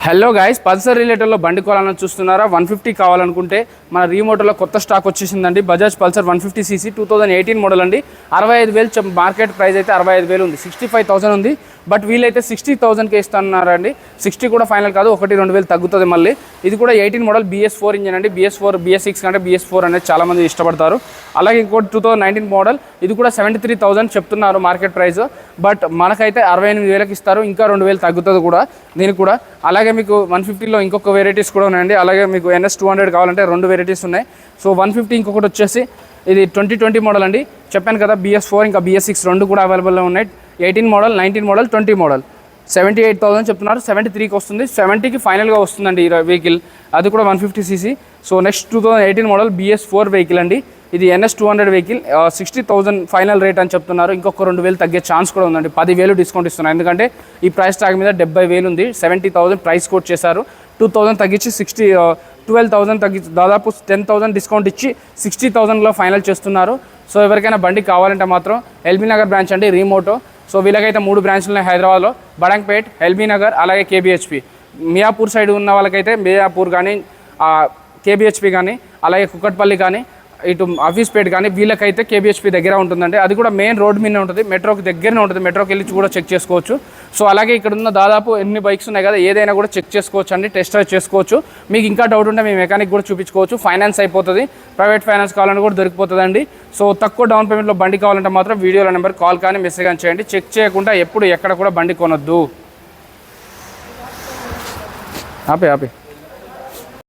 Hello guys, Pulsar రిలేటెడ్లో బండి కొనాలని చూస్తున్నారా? 150 కావాలనుకుంటే మన రీమోటర్లో కొత్త స్టాక్ వచ్చేసిందండి. బజాజ్ పల్సర్ 150 cc 2018 మోడల్ అండి. 65,000 మార్కెట్ ప్రైస్ అయితే 65,000 ఉంది. 65,000 ఉంది, బట్ వీళ్ళైతే 60,000కే ఇస్తున్నారండి. 60 కూడా ఫైనల్ కాదు, 1-2,000 తగ్గుతుంది మళ్ళీ. ఇది కూడా 18 మోడల్ BS4 ఇంజన్ అండి. BS6 కంటే BS4 అనేది చాలామంది ఇష్టపడతారు. అలాగే ఇంకోటి 2019 మోడల్, ఇది కూడా 73,000 చెప్తున్నారు మార్కెట్ ప్రైస్, బట్ మనకైతే 68,000కి ఇస్తారు. ఇంకా 2,000 తగ్గుతుంది కూడా దీనికి కూడా. అలాగే మీకు 150లో ఇంకొక వెరైటీస్ కూడా ఉన్నాయండి. అలాగే మీకు NS200 కావాలంటే 2 వెరైటీస్ ఉన్నాయి. సో 150 ఇంకొకటి వచ్చేసి ఇది 2020 మోడల్ అండి. చెప్పాను కదా, BS4 ఇంకా BS6 రెండు కూడా అవైలబుల్లో ఉన్నాయి. 18 మోడల్, 19 మోడల్, 20 మోడల్ 78,000 చెప్తున్నారు. 73కి వస్తుంది. 70కి ఫైనల్గా వస్తుందండి ఈ వెహికల్. అది కూడా 150 cc. So next 2018 model BS4 vehicle అండి. ఇది NS200 వెహికల్. 60,000 ఫైనల్ రేట్ అని చెప్తున్నారు. ఇంకొక 2,000 తగ్గే ఛాన్స్ కూడా ఉందండి. 10,000 డిస్కౌంట్ ఇస్తున్నారు, ఎందుకంటే ఈ ప్రైస్ ట్యాగ్ మీద 70,000 ఉంది. 70,000 ప్రైస్ కోట్ చేశారు. 2,000 తగ్గించి 12,000 తగ్గించి దాదాపు 10,000 డిస్కౌంట్ ఇచ్చి 60,000లో ఫైనల్ చేస్తున్నారు. సో ఎవరికైనా బండి కావాలంటే మాత్రం ఎల్బీ నగర్ బ్రాంచ్ అండి, రీమోటో. సో వీళ్ళకైతే 3 బ్రాంచ్లు ఉన్నాయి హైదరాబాద్లో: బడంగ్పేట్, ఎల్బీ నగర్, అలాగే KBHP. మియాపూర్ సైడ్ ఉన్న వాళ్ళకైతే మియాపూర్ కానీ, KBHP కానీ, అలాగే కుక్కట్పల్లి కానీ, ఇటు ఆఫీస్పేట్ కానీ, వీళ్ళకైతే KBHP దగ్గర ఉంటుందండి. అది కూడా మెయిన్ రోడ్ మీద ఉంటుంది, మెట్రోకి దగ్గరనే ఉంటుంది. మెట్రోకి వెళ్ళి కూడా చెక్ చేసుకోవచ్చు. సో అలాగే ఇక్కడ ఉన్న దాదాపు ఎన్ని బైక్స్ ఉన్నాయి కదా, ఏదైనా కూడా చెక్ చేసుకోవచ్చు అండి, టెస్ట్ డ్రైవ్ చేసుకోవచ్చు. మీకు ఇంకా డౌట్ ఉంటే మీ మెకానిక్ కూడా చూపించుకోవచ్చు. ఫైనాన్స్ అయిపోతుంది, ప్రైవేట్ ఫైనాన్స్ కావాలని కూడా దొరికిపోతుందండి. సో తక్కువ డౌన్ పేమెంట్లో బండి కావాలంటే మాత్రం వీడియోల నెంబర్ కాల్ కానీ మెసేజ్ కానీ చేయండి. చెక్ చేయకుండా ఎప్పుడు ఎక్కడ కూడా బండి కొనొద్దు. ఆపే